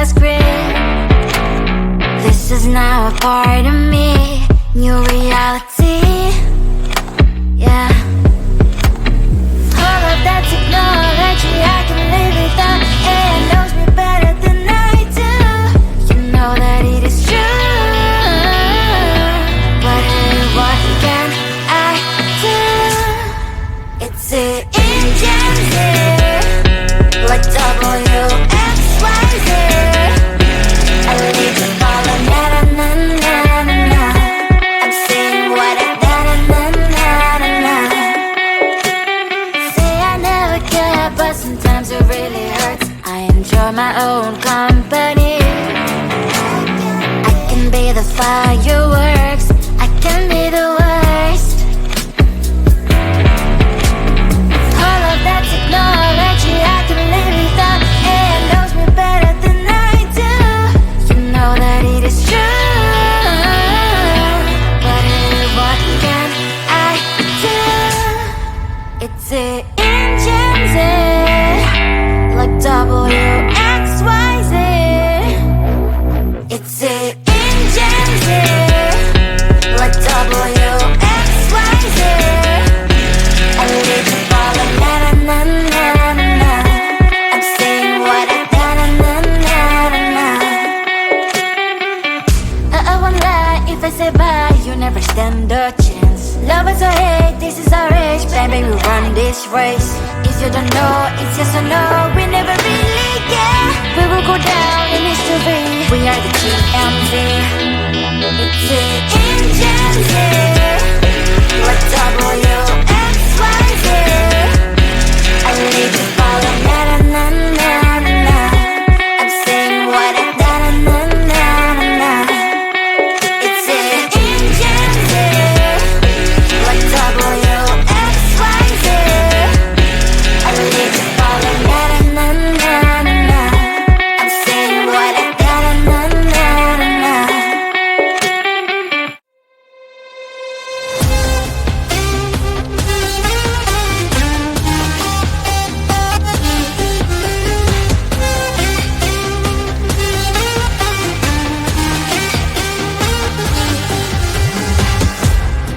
the script. This is now a part of me, new reality. Yeah. All of that technology I can live without. AI knows me better than I do. You know that it is true. But hey, what can I do? It's the engines here, like WXYZ. I leave the ball on na-na-na-na-na. I'm saying what I na-na-na-na-na. Say I never care, but sometimes it really hurts. I enjoy my own company. I can be the fireworks, I can be the worst. All of that technology I can live without. AI knows me better than I do. You know that it is true. But hey, what can I do? It's the engines, like WXYZ. It's the engines, like WXYZ. I leave the ball on na-na-na-na-na. I'm saying what I na-na-na-na-na. I won't lie if I say bye, you never stand a chance. Love is or hate, this is our age. Baby, we run this race. If you don't know, it's yes or no. We never really care. We will go down in history. We are the GMZ. It's the engines, like WXYZ. I leave the ball on na-na-na-na-na. I'm saying what I na-na-na-na-na. It's the engines, like WXYZ. I leave the ball on na-na-na-na-na. I'm saying what I na-na-na-na-na.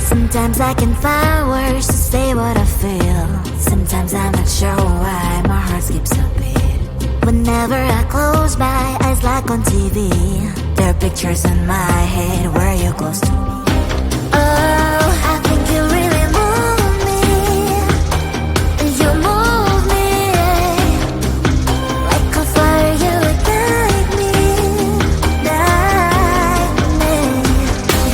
Sometimes I can find words to say what I feel. Sometimes I'm not sure why my heart skips a beat. Whenever I close my eyes like on TV, there are pictures in my head where you're close to me. Oh, I think you really move me. You move me like a fire, you ignite me, ignite me.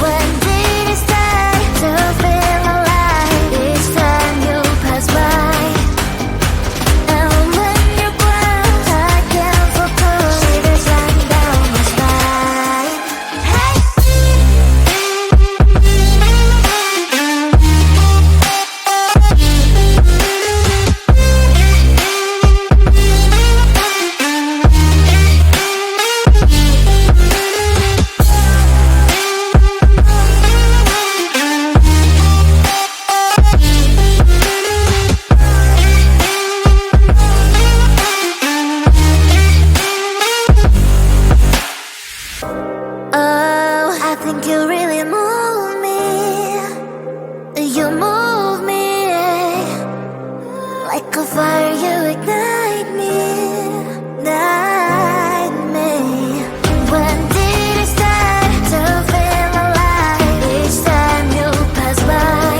When did it start to feel alive? Each time you pass by, and when you're gone, I can't focus. Shivers run down my spine. Hey. Oh, I think you really move me. You move me like a fire, you ignite me, ignite me. When did it start to feel alive? Each time you pass by,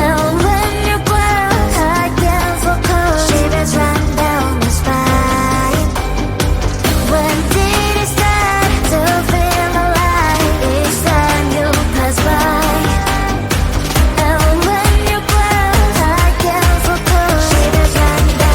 and when you're gone, I can't focus. Shivers run down my spine. When did it start to feel alive? Each time you pass by, and when you're gone, I can't focus. Shivers run down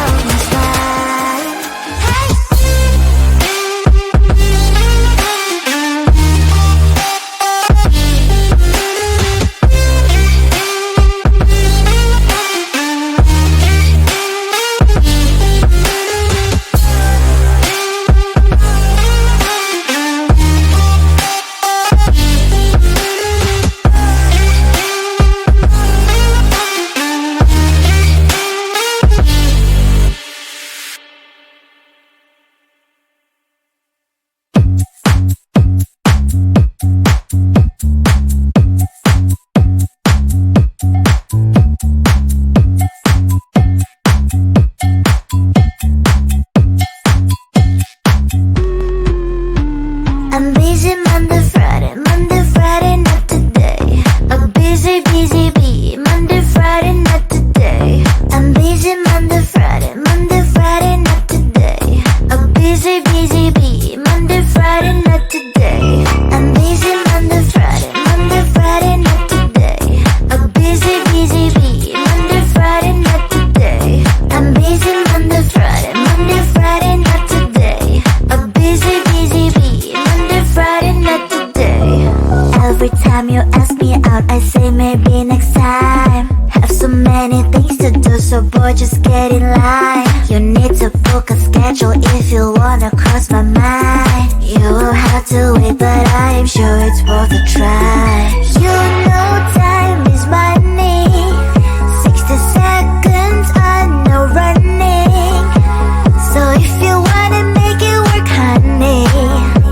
have to wait, but I'm sure it's worth a try. You know time is money. 60 seconds on no running. So if you wanna make it work, honey,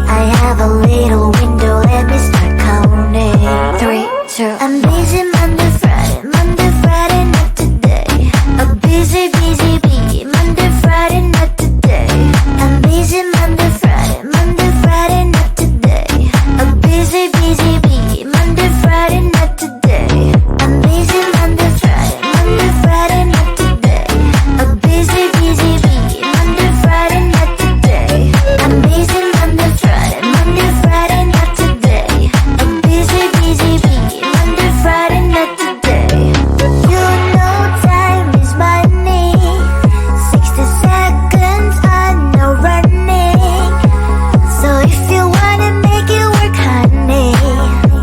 I have a little window, let me start counting. 3, 2, I'm busy Monday, Friday, not today. A busy bee, Monday, Friday, not today. I'm busy Monday, Friday, not today. A busy bee, Monday, Friday, not today. I'm busy Monday, Friday, not today. A busy bee, Monday, Friday, not today. I'm busy Monday, Friday, not today. A busy bee, Monday, Friday, not today. You know time is money. 60 seconds on no running. So if you wanna make it work, honey,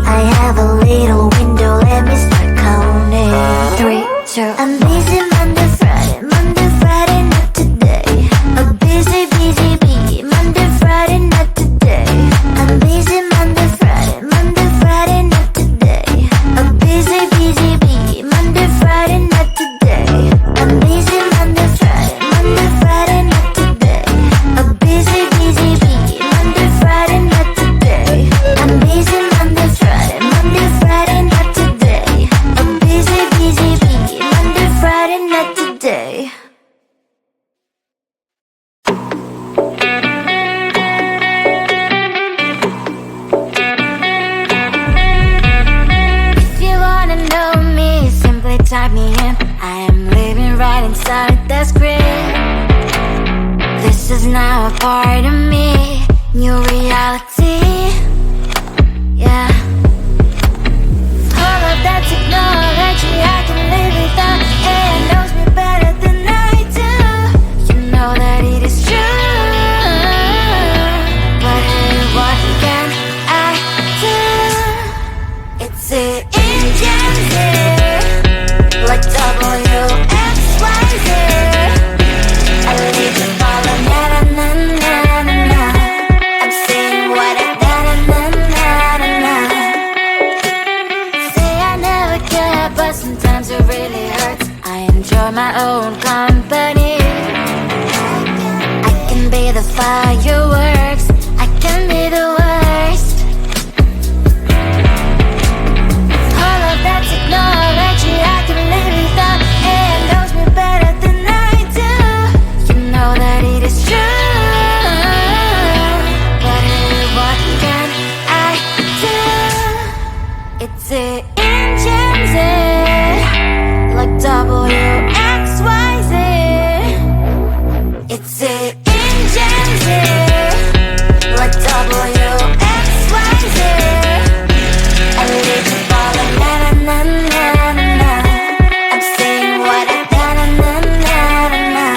I have a little window, let me start counting. 3, 2, I'm busy Monday, Friday, not today. A busy bee, Monday, Friday, not today. I'm busy Monday, Friday, not today. A busy bee, Monday, Friday, not today. I'm busy Monday, Friday, not today. A busy bee, Monday, Friday, not today. I'm busy Monday, Friday, not today. A busy bee, Monday, Friday, not today. If you wanna know me, simply type me in. I am living right inside the screen. This is now a part of me, new reality. Yeah. All of that technology I can live without. AI knows me better than I do. You know that it is true. But hey, what can I do? It's the engine here, like WXYZ. I live to follow, na na na na na na. I'm saying what I na na na na na. Say I never care, but sometimes it really hurts. I enjoy my own company. I can be the fireworks, I can be the worst. All of that technology I can live without. AI knows me better than I do. You know that it is true. But hey, what can I do? It's the engines, like WXYZ. It's the engines, like WXYZ. I live to follow, na na na na na na. I'm saying what I na na na na na na.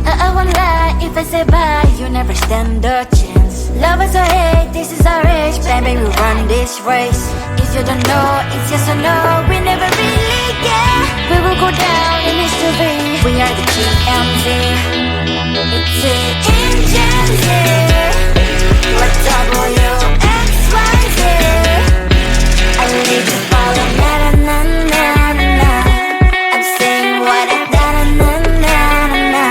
I won't lie if I say bye, you never stand a chance. Love us or hate, this is our age, baby, we run this race. If you don't know, it's yes or no, we never really get. We will go down in history, we are the GMZ. It's the engines here, like WXYZ. I live to follow, na na na na na. I'm saying what I na na na na na.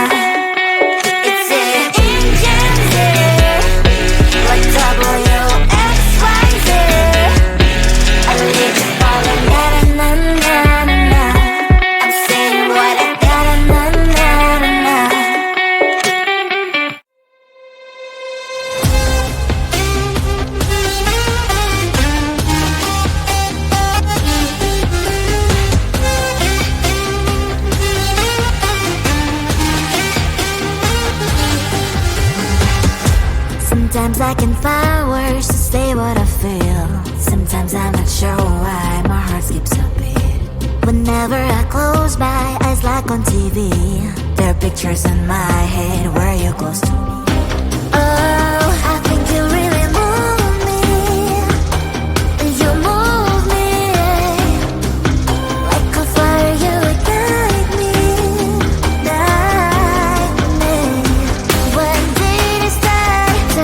It's the engines here, like WXYZ. I live to follow, na na na na na. I'm saying what I na na na na na. Sometimes I can find words to say what I feel. Sometimes I'm not sure why my heart skips a beat. Whenever I close my eyes like on TV, there are pictures in my head where you're close to me. Oh, I think you really move me. You move me like a fire, you ignite me. When did it start to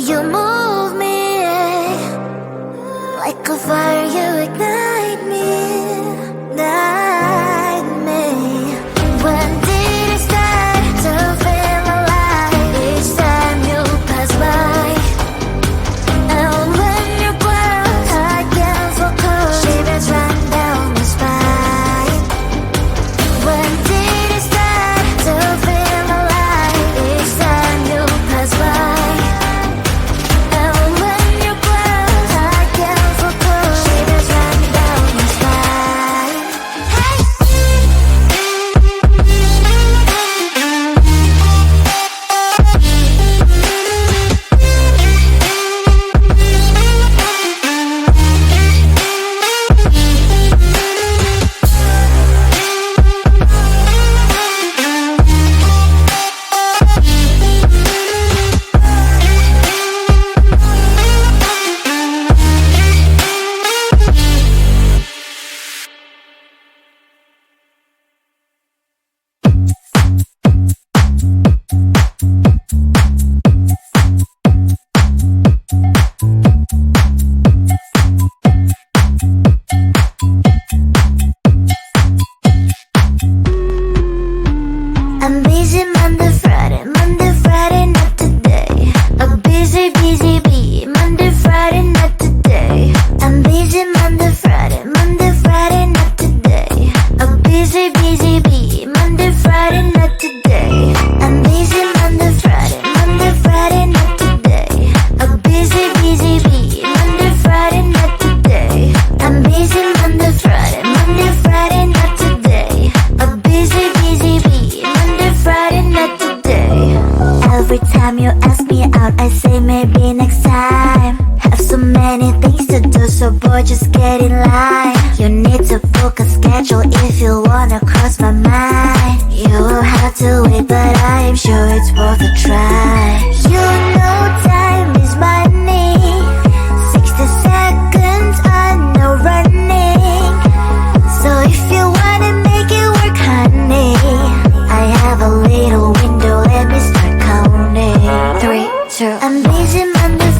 You move me like a fire, you ignite me, guide me. When did it start to feel alive? Each time you pass by, and when you're close, I can feel cold. Shivers run down my spine. When did it start to feel alive? Each time you pass by. I'm busy Monday, Friday, not today. A busy bee, Monday, Friday, not today. I'm busy Monday, Friday, not today. A busy bee, Monday, Friday, not today. I'm busy Monday, Friday, not today. A busy bee, Monday, Friday, not today. I'm busy Monday, Friday, not today. A busy bee, Friday, not today. Every time you ask me out, I say maybe next time. Have so many things to do, so boy, just get in line. You need to book a schedule if you wanna cross my mind. You will have to wait, but I am sure it's worth a try. You know time is money. 60 seconds on no running. So if you wanna make it work, honey, I have a little window, let me start counting. 3, 2, I'm busy Monday,